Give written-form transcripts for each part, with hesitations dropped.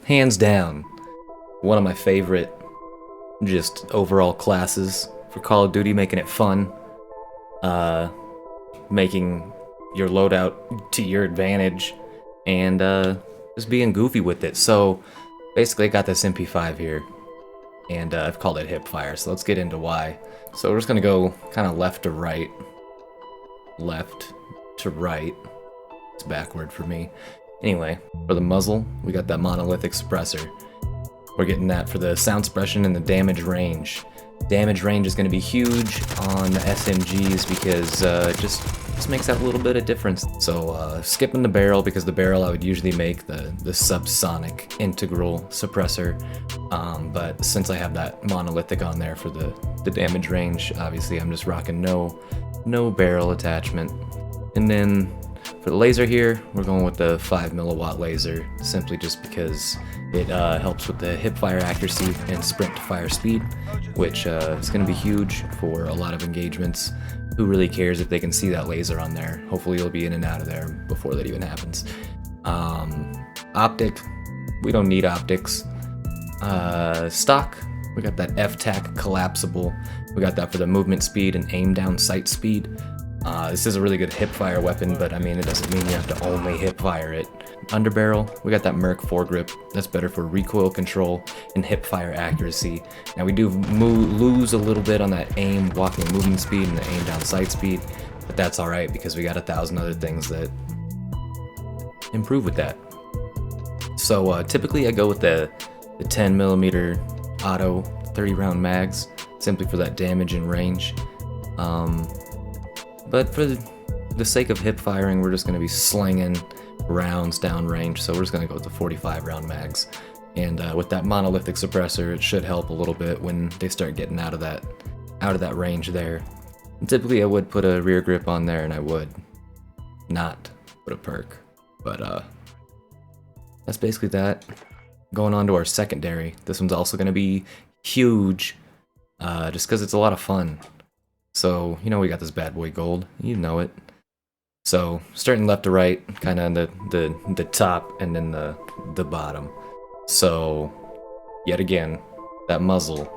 hands down, one of my favorite just overall classes for Call of Duty, making it fun, making your loadout to your advantage, and just being goofy with it. So basically I got this MP5 here, and I've called it hipfire, so let's get into why. So we're just gonna go kind of left to right. Left to right. It's backward for me. Anyway, for the muzzle, we got that monolithic suppressor. We're getting that for the sound suppression and the damage range. Damage range is going to be huge on the SMGs because just makes that little bit of difference. So skipping the barrel, because the barrel I would usually make the subsonic integral suppressor, but since I have that monolithic on there for the damage range, obviously I'm just rocking no barrel attachment. And then for the laser here, we're going with the 5 milliwatt laser, simply just because it helps with the hip fire accuracy and sprint to fire speed, which is going to be huge for a lot of engagements. Who really cares if they can see that laser on there? Hopefully you'll be in and out of there before that even happens. Optic, we don't need optics. Stock, we got that F-tac collapsible. We got that for the movement speed and aim down sight speed. This is a really good hipfire weapon, but I mean, it doesn't mean you have to only hipfire it. Underbarrel, we got that Merc foregrip. That's better for recoil control and hipfire accuracy. Now we do lose a little bit on that aim, walking, movement speed, and the aim down sight speed, but that's alright because we got 1,000 other things that improve with that. So typically I go with the 10mm auto 30 round mags, simply for that damage and range. But for the sake of hip firing, we're just going to be slinging rounds downrange, so we're just going to go with the 45 round mags. And with that monolithic suppressor, it should help a little bit when they start getting out of that range there. And typically I would put a rear grip on there, and I would not put a perk. But that's basically that. Going on to our secondary. This one's also going to be huge, just because it's a lot of fun. So, you know, we got this bad boy gold, you know it. So, starting left to right, kind of on the top and then the bottom. So, yet again, that muzzle,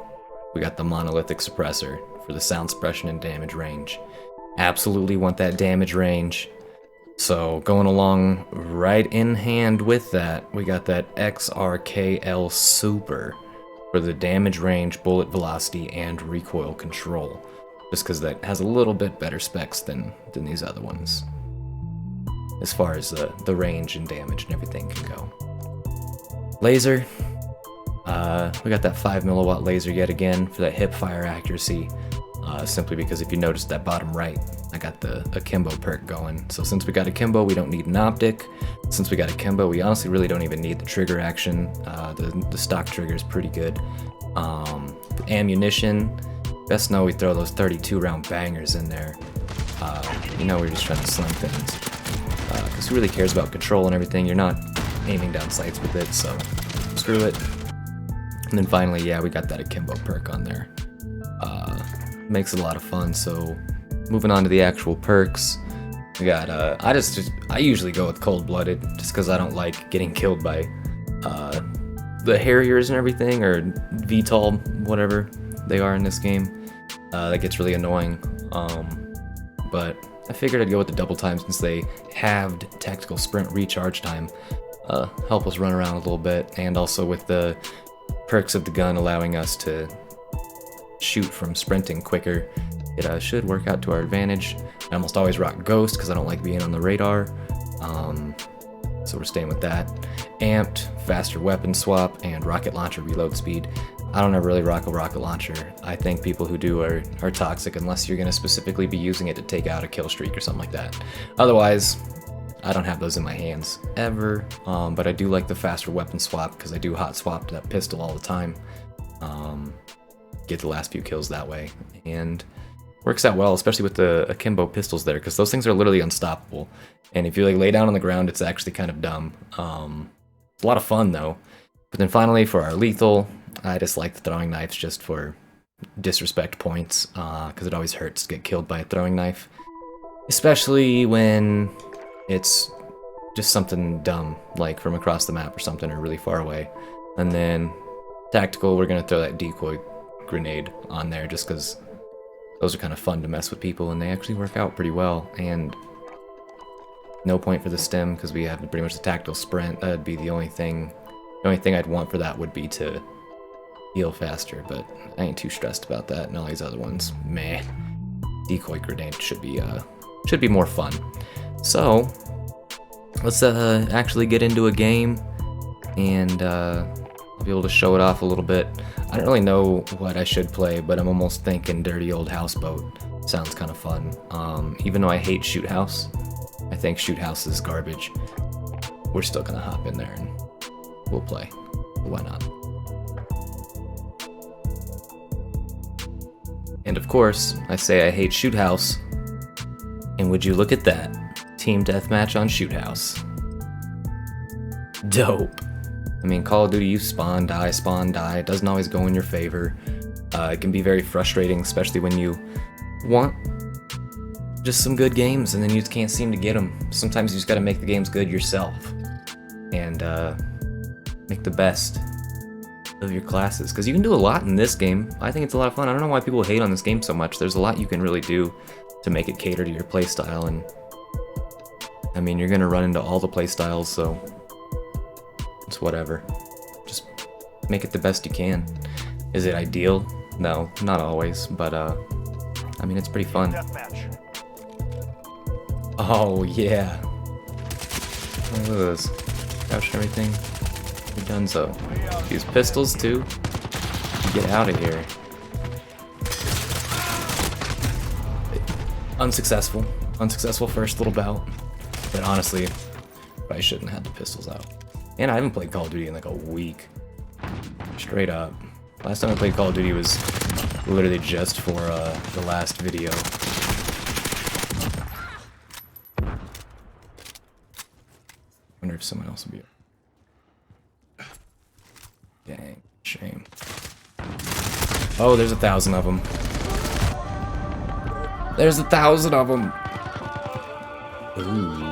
we got the monolithic suppressor for the sound suppression and damage range. Absolutely want that damage range. So, going along right in hand with that, we got that XRKL Super for the damage range, bullet velocity, and recoil control. Just because that has a little bit better specs than these other ones, as far as the range and damage and everything can go. Laser, we got that 5 milliwatt laser yet again for that hip fire accuracy, simply because if you notice that bottom right, I got the akimbo perk going. So since we got akimbo, we don't need an optic. Since we got akimbo, we honestly really don't even need the trigger action. The stock trigger is pretty good. Ammunition, best know we throw those 32 round bangers in there. You know, we're just trying to sling things, because who really cares about control and everything? You're not aiming down sights with it, so screw it. And then finally, yeah, we got that akimbo perk on there. Makes it a lot of fun. So moving on to the actual perks, we got I usually go with cold-blooded, just because I don't like getting killed by the Harriers and everything, or VTOL, whatever they are in this game. That gets really annoying, but I figured I'd go with the double time since they halved tactical sprint recharge time, help us run around a little bit, and also with the perks of the gun allowing us to shoot from sprinting quicker, it should work out to our advantage. I almost always rock Ghost because I don't like being on the radar, so we're staying with that. Amped, faster weapon swap, and rocket launcher reload speed. I don't ever really rock a rocket launcher. I think people who do are toxic unless you're going to specifically be using it to take out a kill streak or something like that. Otherwise, I don't have those in my hands ever, but I do like the faster weapon swap because I do hot swap to that pistol all the time. Get the last few kills that way, and works out well, especially with the akimbo pistols there, because those things are literally unstoppable. And if you like lay down on the ground, it's actually kind of dumb. It's a lot of fun though. But then finally, for our lethal, I just like the throwing knives just for disrespect points, because it always hurts to get killed by a throwing knife, especially when it's just something dumb, like from across the map or something, or really far away. And then tactical, we're gonna throw that decoy grenade on there just because those are kind of fun to mess with people, and they actually work out pretty well. And no point for the stim because we have pretty much the tactical sprint. That'd be the only thing. The only thing I'd want for that would be to heal faster, but I ain't too stressed about that. And all these other ones, meh. Decoy grenade should be more fun. So let's actually get into a game, and I'll be able to show it off a little bit. I don't really know what I should play, but I'm almost thinking Dirty Old Houseboat. Sounds kind of fun. Even though I hate Shoot House, I think Shoot House is garbage. We're still gonna hop in there and we'll play. Why not? And of course, I say I hate Shoot House, and would you look at that? Team deathmatch on Shoot House. Dope. I mean, Call of Duty, you spawn, die, it doesn't always go in your favor. It can be very frustrating, especially when you want just some good games and then you just can't seem to get them. Sometimes you just gotta make the games good yourself and make the best of your classes, because you can do a lot in this game. I think it's a lot of fun. I don't know why people hate on this game so much. There's a lot you can really do to make it cater to your playstyle, and I mean, you're gonna run into all the playstyles, so it's whatever. Just make it the best you can. Is it ideal? No, not always, but I mean, it's pretty fun. Oh yeah. Look at this. Couch and everything. We're done so. Use pistols too. Get out of here. Unsuccessful. Unsuccessful first little bout. But honestly, I shouldn't have had the pistols out. And I haven't played Call of Duty in like a week. Straight up. Last time I played Call of Duty was literally just for the last video. Wonder if someone else will be. Dang, shame. Oh, there's 1,000 of them. There's 1,000 of them. Ooh.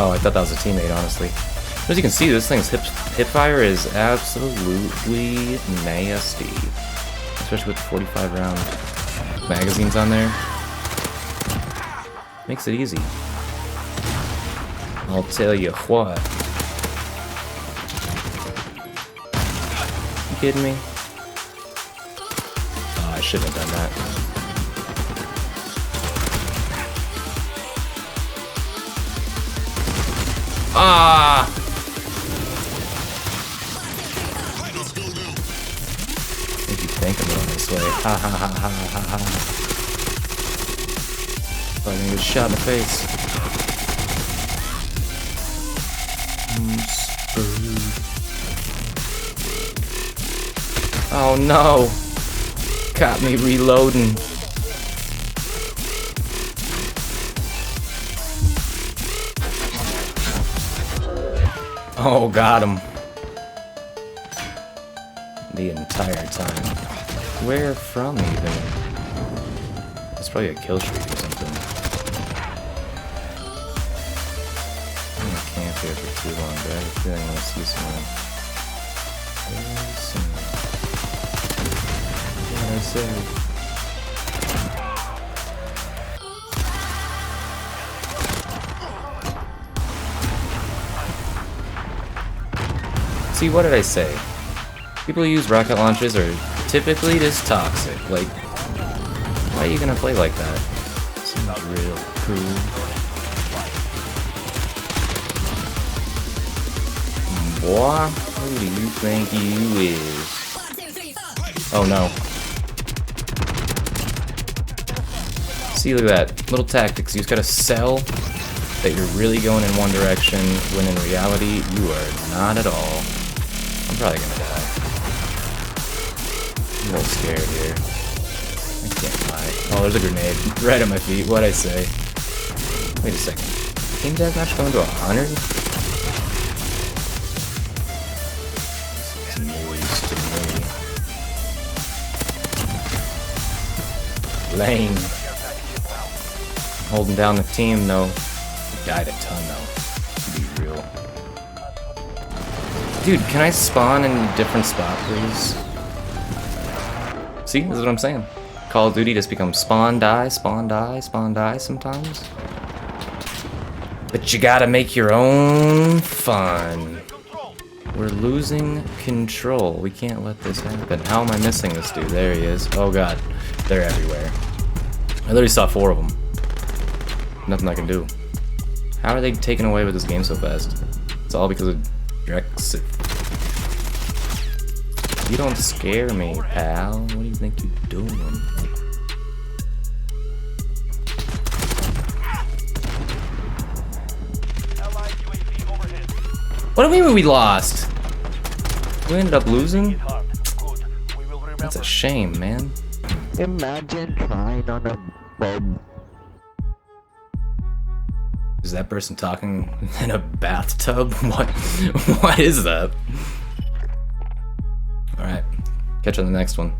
Oh, I thought that was a teammate, honestly. As you can see, this thing's hip fire is absolutely nasty. Especially with the 45 round magazines on there. Makes it easy. I'll tell you what. You kidding me? Oh, I shouldn't have done that. Ah! If you think I'm going this way. Ha ha ha ha ha ha. I'm gonna get shot in the face. Oh no! Caught me reloading. Oh, got him. The entire time. Where from, even? It's probably a kill streak or something. I'm gonna camp here for too long, but I have a feeling I'm gonna see someone. Very soon. What I say? See, what did I say? People who use rocket launches are typically just toxic. Like, why are you gonna play like that? It's not real cool. Boy, who do you think you is? Oh no. See, look at that. Little tactics. You just gotta sell that you're really going in one direction, when in reality, you are not at all. I'm probably gonna die. I'm a little scared here. I can't lie. Oh, there's a grenade right at my feet. What'd I say? Wait a second. Team deathmatch going to 100? It's news to me. Lame. Holding down the team, though. Died a ton, though. To be real. Dude, can I spawn in a different spot, please? See, this is what I'm saying. Call of Duty just becomes spawn, die, spawn, die, spawn, die sometimes. But you gotta make your own fun. We're losing control. We can't let this happen. How am I missing this dude? There he is. Oh god, they're everywhere. I literally saw 4 of them. Nothing I can do. How are they taking away with this game so fast? It's all because of Drexit. You don't scare me, pal. What do you think you're doing? What do we mean we lost? We ended up losing? That's a shame, man. Imagine trying on a bob. Is that person talking in a bathtub? What is that? Alright, catch you on the next one.